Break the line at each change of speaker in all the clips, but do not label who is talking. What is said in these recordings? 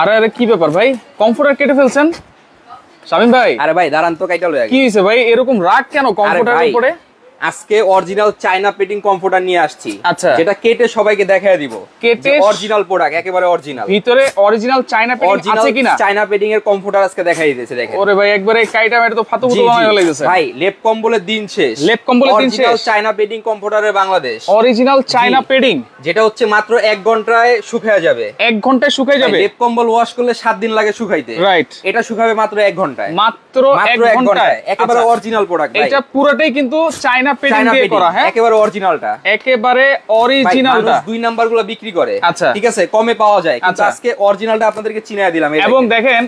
আরে আরে কি ব্যাপার ভাই, কমফোর্টার কেটে ফেলছেন শামিম ভাই?
আরে ভাই দাঁড়ান তো, কাইটা লয়ে
কি হইছে ভাই, এরকম রাগ কেন কমফোর্টারের উপরে?
আজকে অরিজিনাল চায়না পেটিং কমফোর্টার নিয়ে আসছি।
আচ্ছা,
যেটা কেটে সবাইকে দেখায় দিব।
কেটে
অরিজিনাল প্রোডাক্ট, একেবারে অরিজিনাল,
ভিতরে অরিজিনাল চায়না পেটিং আছে কিনা?
চায়না পেটিং এর কমফোর্টার আজকে দেখাই দিতেছে। দেখেন
ওরে ভাই, একবারে কাইটা মেরে তো ফাতু ফুতু বানায় ফেলেছে
ভাই। লেপ কম্বলের দিন শেষ,
লেপ কম্বলের দিন শেষ।
অরিজিনাল চায়না পেটিং কমফোর্টারের বাংলাদেশ,
অরিজিনাল চায়না পেটিং,
যেটা হচ্ছে মাত্র 1 ঘন্টায় শুকায় যাবে।
1 ঘন্টায় শুকায় যাবে।
লেপ কম্বল ওয়াশ করলে 7 দিন লাগে শুকাইতে, রাইট? এটা শুকাবে মাত্র 1 ঘন্টায়,
মাত্র 1 ঘন্টায়।
একেবারে অরিজিনাল প্রোডাক্ট ভাই।
এটা পুরোটাই কিন্তু চায়না পেটিং দিয়ে করা, হ্যাঁ
একেবারে অরিজিনালটা,
একেবারে অরিজিনালটা।
2 নাম্বারগুলো বিক্রি করে,
আচ্ছা
ঠিক আছে, কমে পাওয়া যায়, কিন্তু আজকে অরিজিনালটা আপনাদেরকে চিনায় দিলাম।
এবং দেখেন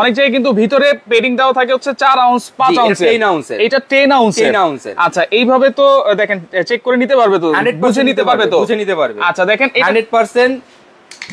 অনেক জায়গায় কিন্তু ভিতরে পেডিং দাও থাকে হচ্ছে 4 আউন্স 5 আউন্স,
10 আউন্স,
এটা 10 আউন্স। আচ্ছা, এইভাবে তো দেখেন চেক করে নিতে পারবে তো, বুঝে নিতে পারবে তো,
বুঝে নিতে পারবে।
আচ্ছা দেখেন
100%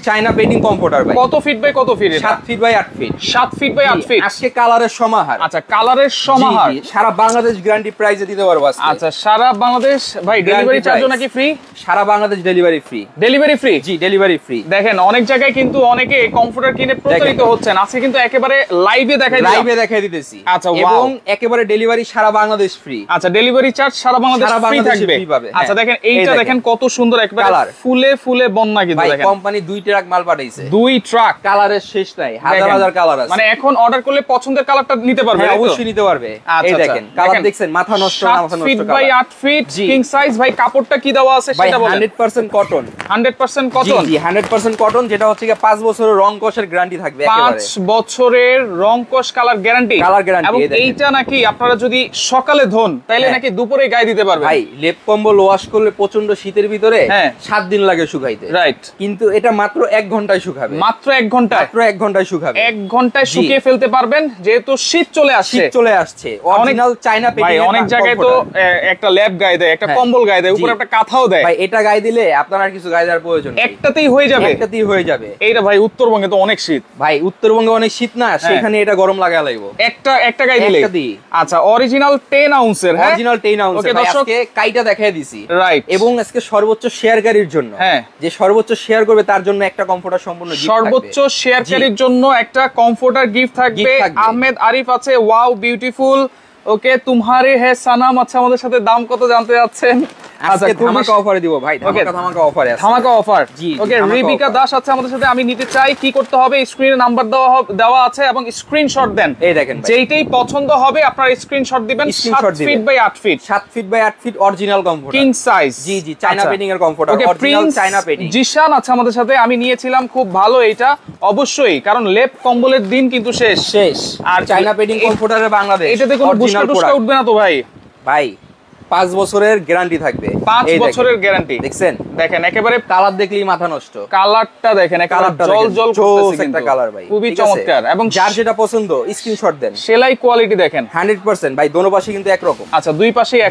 চায়না পেটিং কমফোর্টার ভাই।
কত ফিট বাই কত feet?
7 feet by 8 feet.
7 feet by 8 feet.
আজকে কালারের সমাহার।
আচ্ছা, কালারের সমাহার
সারা বাংলাদেশ গ্যারান্টি প্রাইসে দিতে পারবো আজকে।
আচ্ছা, সারা বাংলাদেশ ভাই ডেলিভারি চার্জও নাকি ফ্রি?
সারা Bangladesh delivery free.
Delivery free?
জি, ডেলিভারি ফ্রি।
দেখেন অনেক জায়গায় কিন্তু অনেকে কমফোর্টার কিনে প্রতারিত হচ্ছেন, আজকে কিন্তু একেবারে লাইভে দেখাই দিতেছি। আচ্ছা, এবং
একেবারে ডেলিভারি সারা বাংলাদেশ ফ্রি।
আচ্ছা, ডেলিভারি চার্জ সারা বাংলাদেশ ফ্রি থাকবে। আচ্ছা দেখেন এইটা দেখেন কত সুন্দর, একবারে ফুলে ফুলে বন্যা কিন্তু। দেখেন
কোম্পানি 2 ট্রাক মাল পাঠাইছে,
2 ট্রাক,
কালারের শেষ নাই, হাজার হাজার কালার আছে।
মানে এখন অর্ডার করলে পছন্দের কালারটা নিতে পারবে?
হ্যাঁ, অবশ্যই নিতে পারবে। এই দেখেন কালার দেখছেন, মাথা নষ্ট না, মাথা নষ্ট।
7 feet by 8 feet king size ভাই। কাপড়টা কি দেওয়া আছে সেটা বলেন।
100% কটন।
100% কটন?
জি 100% কটন, যেটা হচ্ছে 5 বছরের রং কষের গ্যারান্টি থাকবে। একেবারে
5 বছরের রং কষ কালার গ্যারান্টি। এবং এইটা নাকি আপনারা যদি সকালে ধোন তাইলে নাকি দুপুরে গায়ে দিতে পারবেন।
ভাই লেপ কম্বল ওয়াশ করলে প্রচন্ড শীতের ভিতরে 7 দিন লাগে শুকাইতে, রাইট? কিন্তু এটা মাত্র 1 ঘন্টায় শুকাবে।
মাত্র 1 ঘন্টায়?
মাত্র 1 ঘন্টায় শুকাবে।
1 ঘন্টায় শুকিয়ে ফেলতে পারবেন, যেহেতু শীত চলে আসছে।
অরিজিনাল চায়না পেটিং।
ভাই অনেক জায়গায় তো একটা ল্যাপ গায়ে দেয়, একটা কম্বল গায়ে দেয়, উপরে একটা কাঁথাও দেয়।
ভাই এটা গায়ে দিলে আপনার আর কিছু গায়ে দেওয়ার প্রয়োজন নেই,
একটাতেই হয়ে যাবে। এইটা ভাই উত্তরবঙ্গে তো অনেক শীত।
ভাই উত্তরবঙ্গে অনেক শীত না, সেখানে এটা গরম লাগা লাগবে।
একটা গায়ে দিলে। আচ্ছা, অরিজিনাল 10 আউন্সের, হ্যাঁ
অরিজিনাল 10 আউন্স। ওকে দর্শক, আজকে কাইটা দেখায় দিছি,
রাইট?
এবং আজকে সর্বোচ্চ শেয়ারকারীর জন্য, যে সর্বোচ্চ শেয়ার করবে তার জন্য একটা কমফোর্টার সম্পূর্ণ গিফট থাকবে।
সর্বোচ্চ শেয়ারকারীর জন্য একটা কমফোর্টার গিফট থাকবে। আহমেদ আরিফ আছে, ওয়াও বিউটিফুল। ওকে, তুমহারে হ্যায় সানাম। আচ্ছা, আমাদের সাথে দাম কত জানতে যাচ্ছেন?
আজকে ধামাকা অফারে দিব ভাই, ধামাকা অফারে আছে,
ধামাকা অফার। ওকে, রিবিকা দাস আছে আমাদের সাথে, আমি নিতে চাই। কি করতে হবে? স্ক্রিনে নাম্বার দেওয়া আছে এবং স্ক্রিনশট দেন।
এই দেখেন
যেইটাই পছন্দ হবে আপনারা স্ক্রিনশট দিবেন। 7 feet by 8 feet.
7 feet by 8 feet original comforter,
king size.
জি জি, চায়না পেটিং এর কমফোর্টার, অরিজিনাল চায়না পেটিং।
জিশান আছে আমাদের সাথে, আমি নিয়েছিলাম, খুব ভালো এইটা অবশ্যই, কারণ লেপ কম্বলের দিন কিন্তু শেষ।
আর চায়না পেটিং কমফোর্টারের বাংলাদেশ,
এটাতে কোনো বুস্কা উঠবে না তো ভাই?
ভাই 5 বছরের গ্যারান্টি থাকবে।
5 বছরের গ্যারান্টি।
দেখছেন?
দেখেন একেবারে
কালার দেখলেই মাথা নষ্ট।
কালারটা দেখেন, কালারটা জল করতেছে কিন্তু।
একটা কালার ভাই,
খুবই চমৎকার। এবং
যার যেটা পছন্দ স্ক্রিনশট দেন।
সেলাই কোয়ালিটি দেখেন
100% ভাই, দোনো পাশে কিন্তু একরকম।
আচ্ছা, দুই পাশেই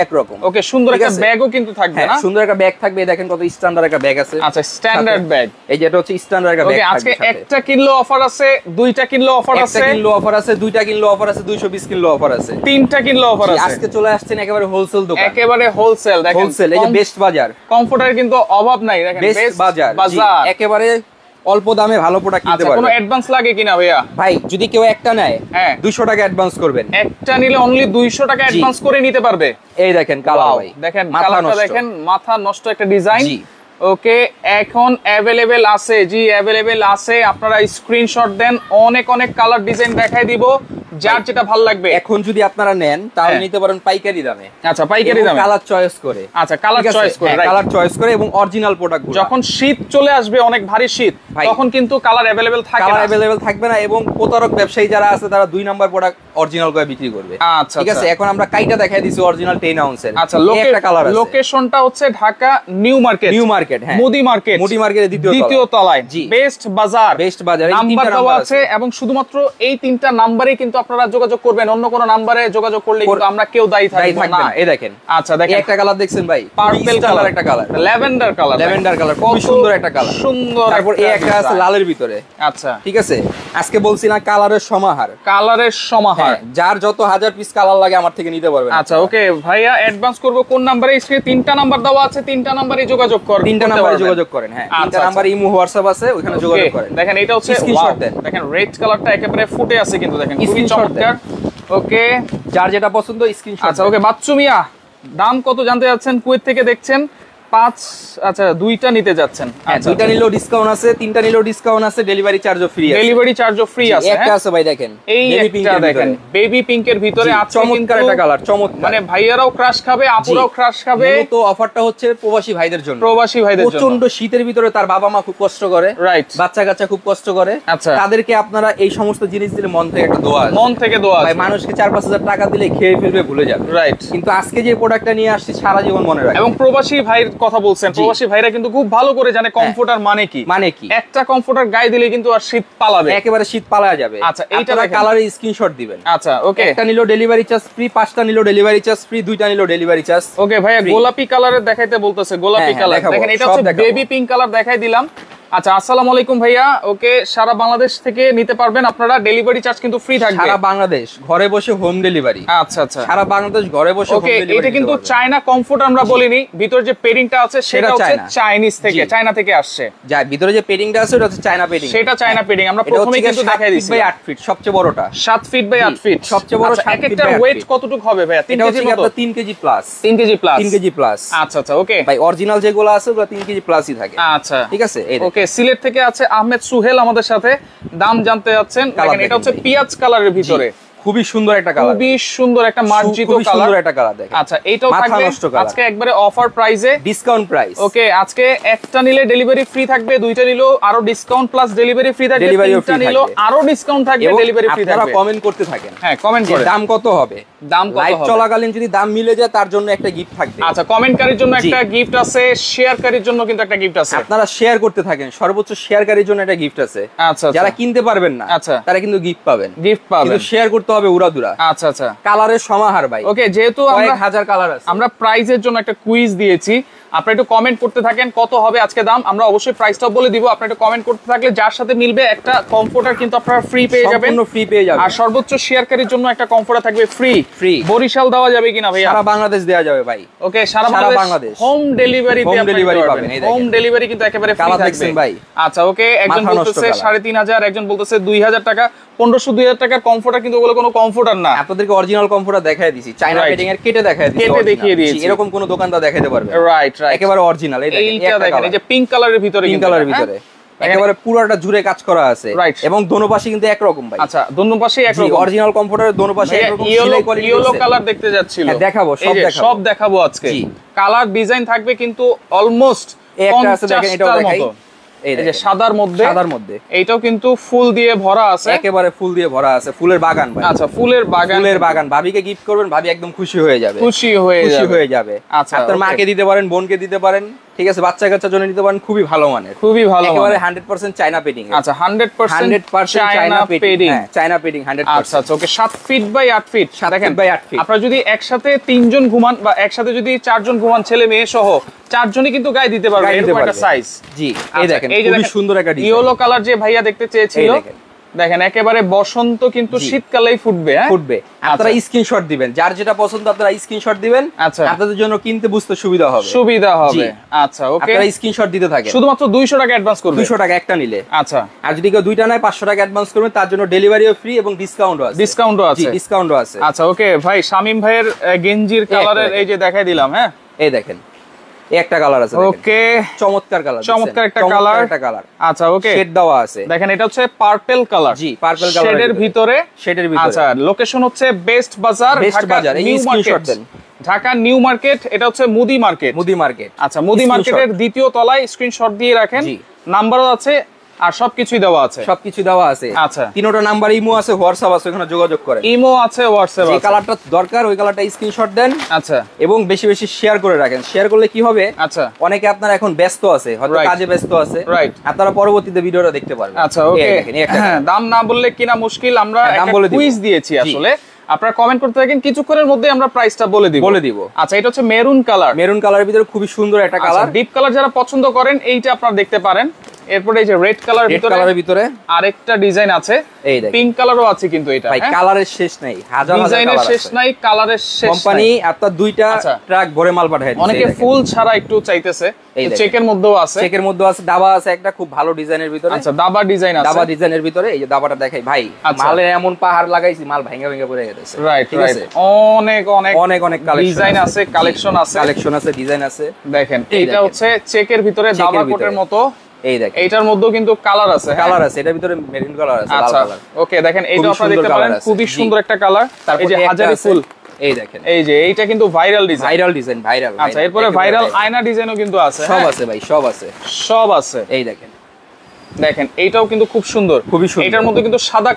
একরকম। ওকে, সুন্দর একটা ব্যাগও কিন্তু থাকবে না?
সুন্দর একটা ব্যাগ থাকবে। দেখেন কত স্ট্যান্ডার্ড একটা ব্যাগ আছে।
আচ্ছা, স্ট্যান্ডার্ড ব্যাগ।
এই যেটা হচ্ছে স্ট্যান্ডার্ড একটা ব্যাগ।
ওকে, আজকে একটা কিনলো অফার আছে, দুইটা কিনলো অফার আছে,
একটা কিনলো অফার আছে, দুইটা কিনলো অফার আছে, 220 কিনলো অফার আছে,
তিনটা কিনলো অফার আছে।
আজকে চলে আসছেন একেবারে হোলসেল দোকান,
একেবারে হোলসেল। দেখেন
হোলসেল, এই যে বেস্ট বাজার।
কমফোর্টার কিন্তু অভাব নাই। দেখেন
বেস্ট বাজার, একেবারে অল্প দামে ভালো প্রোডাক্ট কিনতে পারবেন।
কোনো অ্যাডভান্স লাগে কিনা ভাইয়া?
ভাই যদি কেউ একটা নেয় 200 টাকা অ্যাডভান্স করবেন।
একটা নিলে অনলি 200 টাকা অ্যাডভান্স করে নিতে পারবে।
এই দেখেন কালার ভাই,
দেখেন কালারটা দেখেন, মাথা নষ্ট একটা ডিজাইন। ওকে, এখন অ্যাভেলেবেল আছে। জি, অ্যাভেলেবেল আছে। আপনারা স্ক্রিনশট দেন, অনেক কালার ডিজাইন দেখাই দিব, যার যেটা ভালো লাগবে।
এখন যদি আপনারা নেন তাহলে নিতে পারেন পাইকারি দামে।
আচ্ছা, পাইকারি দামে,
কালার চয়েস করে।
আচ্ছা, কালার চয়েস করে,
এবং অরিজিনাল প্রোডাক্ট। যখন
শীত চলে আসবে, অনেক ভারী শীত, তখন কিন্তু কালার অ্যাভেলেবেল
থাকবে না। এবং প্রতারক ব্যবসায়ী যারা আছে তারা 2 নাম্বার প্রোডাক্ট অরিজিনাল করে বিক্রি করবে।
আচ্ছা,
ঠিক আছে। এখন আমরা কাইটা দেখাই দিছি অরিজিনাল 10 আউন্সের।
আচ্ছা, লোকেশনটা হচ্ছে ঢাকা নিউ মার্কেট, মুদি মার্কেটের দ্বিতীয় তলায়, বেস্ট বাজার।
নাম্বার
দেওয়া আছে এবং শুধুমাত্র এই 3টা নাম্বারে কিন্তু আপনারা যোগাযোগ করবেন, অন্য কোনো নম্বরে যোগাযোগ করলে কিন্তু আমরা কেউ দায়ী থাকবো না।
এই দেখেন,
আচ্ছা দেখেন
একটা কালার দেখছেন ভাই,
পার্পল কালার,
একটা colour,
lavender colour,
lavender colour, খুব সুন্দর একটা কালার,
সুন্দর।
তারপর এই একটা আছে লালের ভিতরে।
আচ্ছা
ঠিক আছে, আজকে বলছি না কালারের সমাহার,
কালারের সমাহার,
যার যত হাজার পিস কালার লাগে আমার থেকে নিতে পারবেন।
আচ্ছা ওকে ভাইয়া, অ্যাডভান্স করব কোন নাম্বারে? স্ক্রিনে 3টা নাম্বার দেওয়া আছে, 3টা নাম্বারে যোগাযোগ করেন,
3টা নাম্বারে যোগাযোগ করেন। হ্যাঁ, 3টা নাম্বার ইমো হোয়াটসঅ্যাপ আছে, ওখানে যোগাযোগ করেন।
দেখেন এটা হচ্ছে
স্ক্রিনশট দেন,
দেখেন রেড কালারটা একেবারে ফুটে আছে কিন্তু, দেখেন খুবই চমৎকার। ওকে,
যার যেটা পছন্দ স্ক্রিনশট।
আচ্ছা ওকে, বাচ্চু মিয়া দাম কত জানতে যাচ্ছেন? কুয়েত থেকে দেখছেন 5, আচ্ছা 2টা নিতে যাচ্ছেন।
আচ্ছা 2টা নিলেও ডিসকাউন্ট আছে, 3টা নিলেও ডিসকাউন্ট আছে, ডেলিভারি চার্জও ফ্রি আছে।
ডেলিভারি চার্জও ফ্রি আছে।
একটা আছে ভাই দেখেন,
এই একটা দেখেন বেবি পিঙ্কের ভিতরে আছে,
চমৎকার একটা কালার, চমৎকার।
মানে ভাইয়ারাও ক্রাশ খাবে, আপুরাও ক্রাশ খাবে।
তো অফারটা হচ্ছে প্রবাসী ভাইদের জন্য,
প্রবাসী ভাইদের জন্য।
প্রচন্ড শীতের ভিতরে তার বাবা মা খুব কষ্ট করে,
রাইট,
বাচ্চা কাচ্চা খুব কষ্ট করে,
আচ্ছা
তাদেরকে আপনারা এই সমস্ত জিনিস দিলে মন থেকে একটা দোয়া,
মন থেকে দোয়া।
ভাই মানুষকে 4-5 হাজার টাকা দিলে খেয়ে ফেলবে, ভুলে যাবে।
রাইট,
কিন্তু আজকে যে প্রোডাক্টটা নিয়ে আসছি সারা জীবন মনে রাখবে।
এবং প্রবাসী ভাইয়ের কথা বলছেন, প্রবাসী ভাইরা কিন্তু খুব ভালো করে জানে কমফোর্টার মানে কি।
মানে কি,
একটা কমফোর্টার গায়ে দিলে কিন্তু আর শীত পালাবে,
একেবারে শীত পালা যাবে।
আচ্ছা এইটা
কালারের স্ক্রিনশট দিবেন।
আচ্ছা ওকে,
একটা নিলো ডেলিভারি চার্জ ফ্রি, 5টা নিলো ডেলিভারি চার্জ ফ্রি, 2টা নিলো ডেলিভারি চার্জ।
ওকে ভাইয়া, গোলাপি কালারের দেখাইতে বলতেছে, গোলাপি কালার দেখেন, এটা হচ্ছে বেবি পিঙ্ক কালার দেখাই দিলাম। আচ্ছা আসসালামু আলাইকুম ভাইয়া। ওকে, সারা বাংলাদেশ থেকে নিতে পারবেন আপনারা, ডেলিভারি চার্জ কিন্তু ফ্রি থাকবে।
সারা বাংলাদেশ ঘরে বসে হোম ডেলিভারি।
আচ্ছা আচ্ছা,
সারা বাংলাদেশ ঘরে বসে হোম ডেলিভারি।
এটা কিন্তু চায়না কমফোর্ট আমরা বলিনি, ভিতর যে পেডিংটা আছে সেটা হচ্ছে চাইনিজ থেকে, চায়না থেকে আসছে।
যা ভিতরে যে পেডিংটা আছে ওটা হচ্ছে চায়না পেডিং,
সেটা চায়না পেডিং। আমরা প্রথমেই কিন্তু দেখাই দিয়েছি
7 ফিট বাই 8 ফিট, সবচেয়ে বড়টা
7 ফিট বাই 8 ফিট,
সবচেয়ে বড়।
এক একটা ওয়েট কতটুকু হবে ভাইয়া? 3 কেজি মতো?
3 KG plus,
3 KG plus,
3 KG plus.
আচ্ছা আচ্ছা ওকে
ভাই, অরিজিনাল যেগুলো আছে ওগুলো 3 কেজি প্লাসই থাকে।
আচ্ছা
ঠিক আছে।
ওকে, সিলেট থেকে আছে আহমেদ সুহেল আমাদের সাথে, দাম জানতে যাচ্ছেন। দেখেন এটা হচ্ছে পিয়াজ কালারের ভিতরে,
খুবই সুন্দর একটা কালার,
খুবই সুন্দর একটা মার্জিত কালার,
সুন্দর একটা কালার দেখেন।
আচ্ছা এইটাও থাকবে আজকে একবারে অফার প্রাইসে,
ডিসকাউন্ট প্রাইস।
ওকে, আজকে একটা নিলে ডেলিভারি ফ্রি থাকবে, 2টা নিলেও আরো ডিসকাউন্ট প্লাস ডেলিভারি ফ্রি থাকবে, 3টা নিলেও আরো ডিসকাউন্ট থাকবে, ডেলিভারি ফ্রি থাকবে।
আপনারা কমেন্ট করতে থাকেন,
হ্যাঁ কমেন্ট করে
দাম কত হবে,
দাম কত
লাইভ
হবে,
চলাকালীন যদি দাম মিলে যায় তার জন্য একটা গিফট থাকবে।
আচ্ছা কমেন্টকারীর জন্য একটা গিফট আছে, শেয়ারকারীর জন্য কিন্তু একটা গিফট আছে।
আপনারা শেয়ার করতে থাকেন, সর্বোচ্চ শেয়ারকারীর জন্য একটা গিফট আছে।
আচ্ছা,
যারা কিনতে পারবেন না তারা কিন্তু গিফট পাবেন, কিন্তু শেয়ার করতে হবে উড়াদুরা।
আচ্ছা আচ্ছা,
কালারের সমাহার ভাই।
ওকে, যেহেতু আমরা
হাজার কালার আছে,
আমরা প্রাইজের জন্য একটা কুইজ দিয়েছি, আপনারা একটু কমেন্ট করতে থাকেন কত হবে আজকে দাম, আমরা অবশ্যই প্রাইসটাও বলে দিব। আপনারা একটু কমেন্ট করতে থাকলে যার সাথে মিলবে একটা কমফোর্টার কিন্তু আপনারা ফ্রি পেয়ে যাবেন,
সম্পূর্ণ ফ্রি পেয়ে যাবেন।
আর সর্বোচ্চ শেয়ারকারীর জন্য একটা কমফোর্টার থাকবে ফ্রি।
ফ্রি
বরিশাল দেওয়া যাবে কিনা ভাইয়া?
সারা বাংলাদেশ দেওয়া যাবে ভাই।
ওকে, সারা বাংলাদেশ হোম ডেলিভারি দিয়ে
ডেলিভারি পাবেন।
হোম ডেলিভারি কিন্তু একেবারে ফ্রি থাকবে
ভাই।
আচ্ছা ওকে, একজন বলতেছে 3500, একজন বলতেছে 2000 টাকা, 1500 2000 টাকার কমফোর্টার, কিন্তু ওগুলো কোনো কমফোর্টার না।
আপনাদেরকে অরিজিনাল কমফোর্টার দেখায় দিছি, চায়না পেডিং এর কেটে দেখায় দিছি,
কেটে দেখিয়ে দিয়েছি,
এরকম কোন দোকানদার দেখাতে পারবে?
রাইট রাইট,
একেবারে অরিজিনাল। এই
দেখেন, এই যে পিঙ্ক কালারের ভিতরে,
পিঙ্ক কালারের ভিতরে একেবারে পুরোটা জুড়ে কাজ করা আছে, এবং দোনো পাশে কিন্তু এক রকম ভাই।
আচ্ছা দোনো পাশে এক রকম,
অরিজিনাল কমফোর্টারের দোনো পাশে এক রকম সেলাই কোয়ালিটি।
ইয়েলো কালার দেখতে যাচ্ছিল,
দেখাবো, সব
দেখাবো আজকে। কালার ডিজাইন থাকবে কিন্তু অলমোস্ট
একটা আছে, দেখেন এটাও দেখাই।
এই যে সাদার মধ্যে এইটাও কিন্তু ফুল দিয়ে ভরা আছে,
একেবারে ফুল দিয়ে ভরা আছে, ফুলের বাগান ভাই।
আচ্ছা ফুলের বাগান,
ভাবিকে গিফট করবেন, ভাবি একদম খুশি হয়ে যাবে,
খুশি হয়ে যাবে।
আচ্ছা, আপনার মাকে দিতে পারেন, বোনকে দিতে পারেন, ঠিক আছে, বাচ্চা কাচ্চার জন্য নিতে পারেন, খুবই ভালো মানের,
খুবই ভালো,
একেবারে 100% চায়না পেডিং।
আচ্ছা 100% চায়না পেডিং,
চায়না পেডিং 100%।
আচ্ছা আচ্ছা ওকে, 7 ফিট বাই 8 ফিট। দেখেন
বাই 8 ফিট,
আপনারা যদি একসাথে 3 জন ঘুমান বা একসাথে যদি 4 জন ঘুমান, ছেলে মেয়ে সহ 4 জনই কিন্তু গায়ে দিতে পারবে, এরকম একটা সাইজ।
জি, এই দেখেন খুবই সুন্দর একটা ডিজাইন।
ইয়েলো কালার যে ভাইয়া দেখতে চেয়েছিল, দেখেন একেবারে বসন্ত কিন্তু শীতকালেই ফুটবে,
ফুটবে। আপনারা স্ক্রিনশট দিবেন, যার যেটা পছন্দ আপনারা স্ক্রিনশট দিবেন।
আচ্ছা,
আপনাদের জন্য কিনতে বুঝতে সুবিধা হবে।
আচ্ছা ওকে,
আপনারা স্ক্রিনশট দিতে থাকেন।
শুধুমাত্র 200 টাকা অ্যাডভান্স করবেন,
200 টাকা একটা নিলে।
আচ্ছা,
আর যদি কেউ দুইটা নেয় 500 টাকা অ্যাডভান্স করবেন, তার জন্য ডেলিভারিও ফ্রি এবং ডিসকাউন্টও আছে।
আচ্ছা ওকে ভাই, শামিম ভাইয়ের গেঞ্জির কালারের এই যে দেখাই দিলাম। হ্যাঁ
এই দেখেন, একটা কালার আছে,
ওকে,
চমৎকার কালার,
চমৎকার একটা কালার। আচ্ছা ওকে,
শেড দেওয়া আছে,
দেখেন এটা হচ্ছে পার্পল কালার।
জি, পার্পল কালার
শেডের ভিতরে। আচ্ছা, লোকেশন হচ্ছে বেস্ট বাজার,
এই স্ক্রিনশট দেন,
ঢাকা নিউ মার্কেট। এটা হচ্ছে মুদি মার্কেট।
মুদি মার্কেট।
আচ্ছা, মুদি মার্কেটের দ্বিতীয় তলায়, স্ক্রিনশট দিয়ে রাখেন, নাম্বারও আছে, আর সবকিছুই দেওয়া আছে,
সবকিছু দেওয়া আছে।
আচ্ছা,
তিনটা নাম্বার ইমো আছে, হোয়াটসঅ্যাপ আছে, ওখানে যোগাযোগ করেন।
ইমো আছে, হোয়াটসঅ্যাপ আছে।
যে কালারটা দরকার ওই কালারটা স্ক্রিনশট দেন।
আচ্ছা,
এবং বেশি বেশি শেয়ার করে রাখেন। শেয়ার করলে কি হবে,
আচ্ছা,
অনেকে আপনারা এখন ব্যস্ত আছে, হয়তো কাজে ব্যস্ত আছে,
রাইট,
আপনারা পরবর্তীতে ভিডিওটা দেখতে পারবেন।
আচ্ছা, ওকে। হ্যাঁ, দাম না বললে কিনা মুশকিল। আমরা একটা কুইজ দিয়েছি আসলে, আপনারা কমেন্ট করতে থাকেন, কিছুক্ষণের মধ্যে আমরা প্রাইসটা বলে দিব। আচ্ছা, এটা হচ্ছে মেরুন কালার।
মেরুন কালারের ভিতরে খুবই সুন্দর একটা কালার।
ডিপ কালার যারা পছন্দ করেন এইটা আপনারা দেখতে পারেন। এরপরে এই যে রেড কালারের ভিতরে আরেকটা ডিজাইন আছে, এই দেখেন পিঙ্ক কালারও আছে, কিন্তু এটা
ভাই কালারের শেষ নাই, হাজার হাজার
ডিজাইনের শেষ নাই, কালারের শেষ নাই।
কোম্পানি আপনার দুইটা ট্রাক ভরে মাল পাঠায় দিয়েছে।
অনেকে ফুল ছাড়া একটু চাইতেছে, চেকের মধ্যেও আছে,
চেকের মধ্যে আছে, দাবা আছে একটা খুব ভালো ডিজাইনের ভিতরে।
আচ্ছা, দাবা ডিজাইন আছে,
দাবা ডিজাইনের ভিতরে এই যে দাবাটা দেখাই ভাই, মালে এমন পাহাড় লাগাইছি, মাল ভাঙা ভাঙা পড়ে গেছে।
রাইট, ঠিক আছে। অনেক অনেক অনেক অনেক ডিজাইন আছে, কালেকশন আছে,
ডিজাইন আছে।
দেখেন এটা হচ্ছে চেকের ভিতরে দাবা কোটের মতো।
এই দেখেন
এইটার মধ্যেও কিন্তু কালার আছে,
কালার আছে, এটার ভিতরে মেরুন কালার আছে, লাল কালার।
ওকে, দেখেন এইটা আপনারা দেখতে পারেন, খুবই সুন্দর একটা কালার। এই যে হাজারি ফুল,
এই দেখেন,
এই যে এইটা কিন্তু ভাইরাল ডিজাইন।
ভাইরাল।
আচ্ছা, এরপরে ভাইরাল আয়না ডিজাইনও কিন্তু আছে,
সব আছে ভাই, সব আছে। এই দেখেন,
দেখেন এইটাও কিন্তু খুব সুন্দর,
খুবই সুন্দর।
এটার মধ্যে কিন্তু সাদা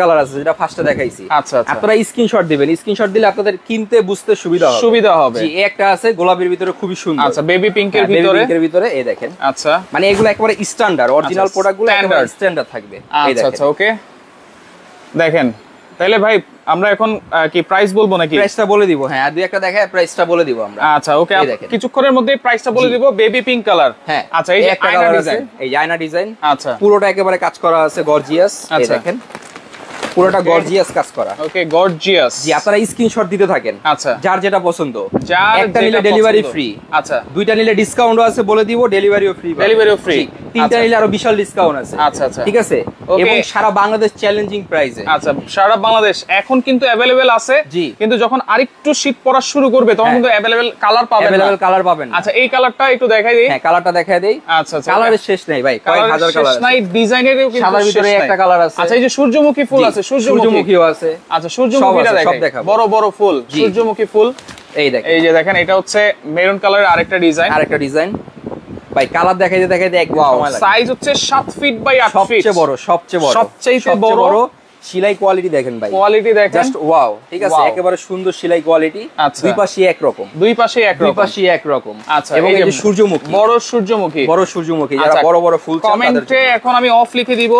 কালার আছে,
যেটা ফার্স্টে দেখাইছি।
আচ্ছা,
আপনারা স্ক্রিনশট দিবেন, স্ক্রিনশট দিলে আপনাদের কিনতে বুঝতে সুবিধা হবে। জি, একটা আছে গোলাপের ভিতরে খুবই সুন্দর।
আচ্ছা, বেবি পিঙ্কের
ভিতরে এই দেখেন।
আচ্ছা,
মানে এগুলো একেবারে স্ট্যান্ডার্ড, অরিজিনাল প্রোডাক্টগুলো একেবারে স্ট্যান্ডার্ড থাকবে। এই দেখেন।
আচ্ছা, ওকে, দেখেন তাহলে ভাই আমরা এখন কি প্রাইস বলবো নাকি?
প্রাইসটা বলে দিব। হ্যাঁ, দুই একটা দেখায় প্রাইসটা বলে দিব আমরা।
আচ্ছা, ওকে, কিছুক্ষণের মধ্যে প্রাইসটা বলে দিব। Baby pink colour.
হ্যাঁ,
আচ্ছা, এই যে
একটা কালার আছে, এই আয়না ডিজাইন।
আচ্ছা,
পুরোটা একেবারে কাজ করা আছে, গর্জিয়াস। এই দেখেন, পুরোটা গর্জিয়াস কাজ করা।
ওকে, গর্জিয়াস।
জি, আপনারা স্ক্রিনশট দিতে থাকেন।
আচ্ছা,
যার যেটা পছন্দ,
একটা
নিলে ডেলিভারি ফ্রি।
আচ্ছা,
দুইটা নিলে ডিসকাউন্টও আছে, বলে দিব, ডেলিভারিও ফ্রি। তিনটা নিলে আরো বিশাল ডিসকাউন্ট আছে।
আচ্ছা, আচ্ছা,
ঠিক আছে। এবং সারা বাংলাদেশ চ্যালেঞ্জিং প্রাইসে।
আচ্ছা, সারা বাংলাদেশ এখন কিন্তু अवेलेबल আছে। কিন্তু যখন আরেকটু শীত পড়া শুরু করবে তখন কিন্তু अवेलेबल কালার পাবেন না। আচ্ছা, এই কালারটা একটু দেখাই দেই।
হ্যাঁ, কালারটা দেখাই দেই।
আচ্ছা,
কালারের শেষ নাই ভাই, কয়েক হাজার কালার আছে।
শেষ নাই, ডিজাইনেরও কিন্তু
সাদার ভিতরে একটা কালার আছে।
আচ্ছা, এই যে সূর্যমুখী ফুল আছে, সূর্যমুখীও
আছে।
আচ্ছা, সূর্যমুখীটা দেখেন, বড় বড় ফুল, সূর্যমুখী ফুল।
এই দেখেন,
এই যে দেখেন, এটা হচ্ছে মেরুন কালারের আরেকটা ডিজাইন।
ভাই কালার দেখাইতে একদম সময় লাগে।
সাইজ হচ্ছে 7 ফিট বাই 8 ফিট,
সবচেয়ে বড়। সেলাই কোয়ালিটি দেখেন ভাই, জাস্ট ওয়াও। ঠিক আছে, একেবারে সুন্দর সেলাই কোয়ালিটি। দুই পাশে এক রকম।
আচ্ছা,
এবং এই যে সূর্যমুখী, বড় সূর্যমুখী যারা বড় বড় ফুল চান তাদের।
কমেন্টে এখন আমি অফ লিখে দিব,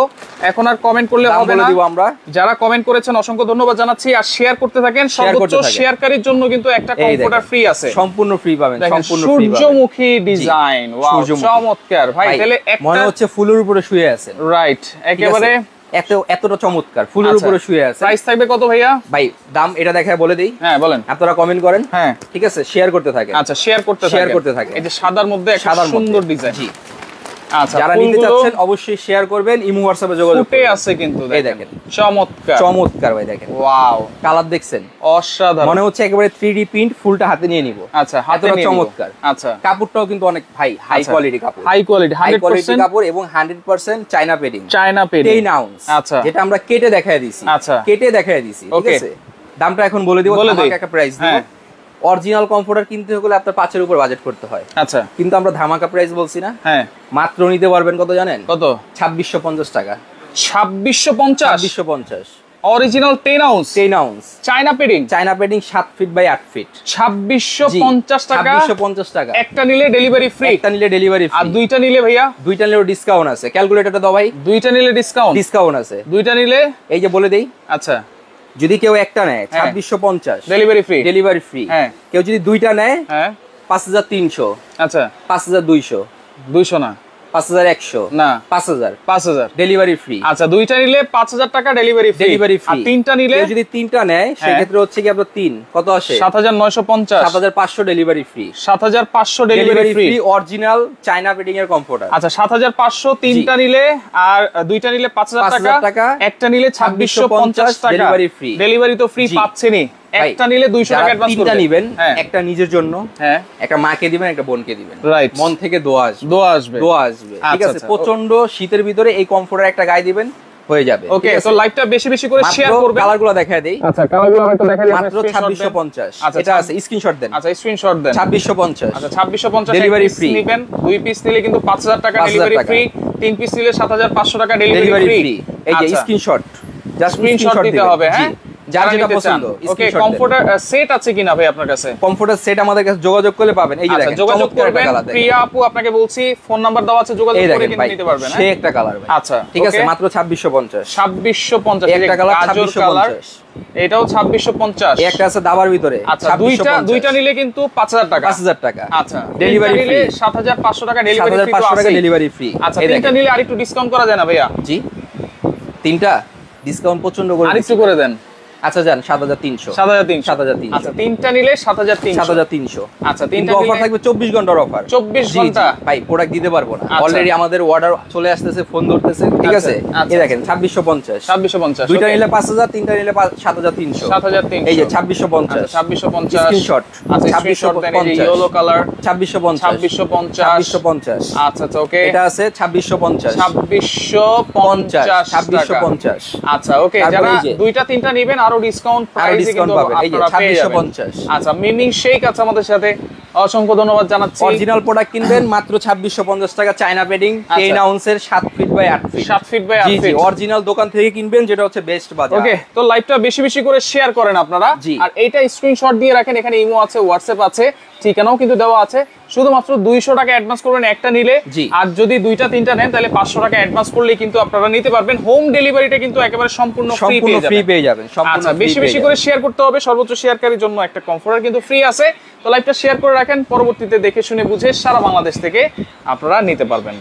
এখন আর কমেন্ট করলে হবে না,
আমরা
যারা কমেন্ট করেছেন অসংখ্য ধন্যবাদ জানাচ্ছি। আর শেয়ার করতে থাকেন, সর্বোচ্চ শেয়ারকারীর জন্য কিন্তু একটা কম্পিউটার ফ্রি আছে,
সম্পূর্ণ ফ্রি পাবেন, সম্পূর্ণ ফ্রি।
সূর্যমুখী ডিজাইন, ওয়াও, চমৎকার ভাই। তাহলে
মনে হচ্ছে ফুলের উপরে শুয়ে আছেন।
রাইট, একেবারে
এতটা চমৎকার, ফুলের উপরে শুয়ে আছে।
প্রাইস থাকবে কত ভাইয়া?
ভাই দাম এটা দেখায় বলে দেই।
হ্যাঁ, বলেন।
আপনারা কমেন্ট করেন।
হ্যাঁ,
ঠিক আছে, শেয়ার করতে থাকেন।
আচ্ছা, শেয়ার করতে থাকেন। এই যে সাদার মধ্যে একটা সুন্দর ডিজাইন। জি, আচ্ছা,
যারা নিতে চাচ্ছেন অবশ্যই শেয়ার করবেন, ইমো হোয়াটসঅ্যাপে যোগাযোগ
ফুটে আছে কিন্তু।
এই দেখেন,
চমৎকার
ভাই, দেখেন,
ওয়াও,
কালার দেখছেন,
অসাধারণ।
মনে হচ্ছে একেবারে 3D প্রিন্ট, ফুলটা হাতে নিয়ে নিব।
আচ্ছা, হাতে নিয়ে
চমৎকার।
আচ্ছা,
কাপড়টাও কিন্তু অনেক ভাই হাই কোয়ালিটি কাপড়,
হাই কোয়ালিটি
কাপড় এবং 100% চায়না পেডিং,
10
আউন্স।
আচ্ছা,
যেটা আমরা কেটে দেখায় দিছি।
আচ্ছা,
ঠিক আছে। দামটা এখন বলে দিব, আমাকে একটা প্রাইস দিব। অরিজিনাল কমফোর্টার কিনতে হলে আপনার 5 এর উপর বাজেট করতে হয়।
আচ্ছা,
কিন্তু আমরা ধামাকা প্রাইস বলছি না।
হ্যাঁ,
মাত্র নিতে পারবেন কত জানেন?
কত?
2650 টাকা।
2650 original 10 ounce China padding 7 feet by 8 feet. 2650 টাকা।
2650 টাকা।
একটা নিলে ডেলিভারি ফ্রি। আর দুইটা নিলে ভাইয়া?
দুইটা নিলেও ডিসকাউন্ট আছে। ক্যালকুলেটরটা দাও ভাই।
দুইটা নিলে ডিসকাউন্ট আছে। দুইটা নিলে এই যে বলে দেই। আচ্ছা,
যদি কেউ একটা নেয় 2650
ডেলিভারি ফ্রি। হ্যাঁ,
কেউ যদি দুইটা নেয়,
হ্যাঁ,
5300।
আচ্ছা,
5200 না, 5100
না,
5000 ডেলিভারি ফ্রি।
আচ্ছা, দুইটা নিলে 5000 টাকা ডেলিভারি ফ্রি। আর তিনটা নিলে,
যদি তিনটা নেয় সেক্ষেত্রে হচ্ছে কি আপনার 3 কত আসে?
7950।
7500 delivery free.
7500 delivery free,
original China padding এর কমফোর্টার।
আচ্ছা, 7500 তিনটা নিলে, আর দুইটা নিলে 5000 টাকা, একটা নিলে 2650 টাকা ডেলিভারি ফ্রি। ডেলিভারি তো ফ্রি পাচ্ছেনই। একটা নিলে 200 টাকা অ্যাডভান্স করবেন। তিনটা নেবেন,
একটা নিজের জন্য, হ্যাঁ, একটা মাকে দিবেন, একটা বোনকে দিবেন। রাইট, মন থেকে দোয়া আসবে। ঠিক আছে, প্রচন্ড শীতের ভিতরে এই কমফোর্টার একটা গায়ে দিবেন, হয়ে যাবে।
ওকে, তো লাইভটা বেশি বেশি করে শেয়ার করবেন।
কালারগুলো দেখায় দেই।
আচ্ছা, কালারগুলো আমি একটু দেখাই দিই।
মাত্র 2650। এটা আছে, স্ক্রিনশট দেন।
আচ্ছা, স্ক্রিনশট দেন।
2650।
আচ্ছা, 2650
ডেলিভারি ফ্রি
নেবেন। 2 পিস নিলে কিন্তু 5000 টাকা ডেলিভারি ফ্রি, 3 পিস নিলে 7500 টাকা ডেলিভারি ফ্রি।
এই যে স্ক্রিনশট, জাস্ট
স্ক্রিনশট দিতে হবে। হ্যাঁ,
যার যেটা পছন্দ।
ওকে, কমফোর্টার সেট আছে কিনা ভাই আপনার কাছে?
কমফোর্টার সেট আমাদের কাছে যোগাযোগ করলে পাবেন। এই যে দেখেন,
যোগাযোগ করবেন। প্রিয়া আপু আপনাকে বলছি, ফোন নাম্বার দেওয়া আছে, যোগাযোগ করে কিন্তু নিতে পারবেন।
সে একটা কালার ভাই।
আচ্ছা,
ঠিক আছে, মাত্র 2650।
2650
একটা কালার 2650।
এটাও 2650।
একটা আছে দাবার ভিতরে।
আচ্ছা, দুইটা নিলে কিন্তু 5000 টাকা।
5000 টাকা।
আচ্ছা,
ডেলিভারি ফ্রি।
7500 টাকা ডেলিভারি ফ্রি।
7500 টাকা ডেলিভারি ফ্রি।
আচ্ছা, তিনটা নিলে আরেকটু ডিসকাউন্ট করা যায় না ভাইয়া?
জি, তিনটা ডিসকাউন্ট প্রচন্ড করে
আরেকটু করে দেন।
আচ্ছা যান 7300।
7300। আচ্ছা, তিনটা নিলে 7300। আচ্ছা, তিনটা
অফার থাকবে 24 ঘন্টার অফার।
24 ঘন্টা
ভাই, প্রোডাক্ট দিতে পারবো না। অলরেডি আমাদের অর্ডার চলে আসতেছে, ফোন ধরতেছে। ঠিক আছে, এই দেখেন 2650।
2650।
দুইটা নিলে 5000, তিনটা নিলে 7300।
7300।
এই যে 2650।
2650
স্ক্রিনশট।
আচ্ছা, স্ক্রিনশট দেন। এই যে ইয়েলো কালার
2650।
2650। আচ্ছা, ওকে,
এটা আছে 2650।
2650। আচ্ছা, ওকে, যারা দুইটা তিনটা নেবেন আরো ডিসকাউন্ট প্রাইসে কিন্তু আপনারা পেয়ে যাবেন। আচ্ছা, মিমিং শেখ আছে আমাদের সাথে, অসংখ্য ধন্যবাদ জানাচ্ছি।
অরিজিনাল প্রোডাক্ট কিনবেন মাত্র 2650 টাকা। চায়না পেডিং 10 আউন্সের 7 feet by 8 feet.
7 feet by 8 feet.
Original দোকান থেকে কিনবেন, যেটা হচ্ছে বেস্ট বাজার।
ওকে, তো লাইভটা বেশি বেশি করে শেয়ার করেন আপনারা। আর এইটা স্ক্রিনশট দিয়ে রাখেন। এখানে ইমো আছে, হোয়াটসঅ্যাপ আছে, ঠিকানাও কিন্তু দেওয়া আছে। শুধুমাত্র 200 টাকা অ্যাডভান্স করবেন একটা নিলে। আর যদি দুইটা তিনটা নেন তাহলে 500 টাকা অ্যাডভান্স করলেই কিন্তু আপনারা নিতে পারবেন। হোম ডেলিভারিটা কিন্তু একেবারে সম্পূর্ণ ফ্রি পেয়ে যাবেন। আচ্ছা, বেশি বেশি করে শেয়ার করতে হবে। সর্বোচ্চ শেয়ারকারীর জন্য একটা কমফোর্টার কিন্তু ফ্রি আছে। তো লাইভটা শেয়ার করে রাখেন, পরবর্তীতে দেখে শুনে বুঝে সারা বাংলাদেশ থেকে আপনারা নিতে পারবেন।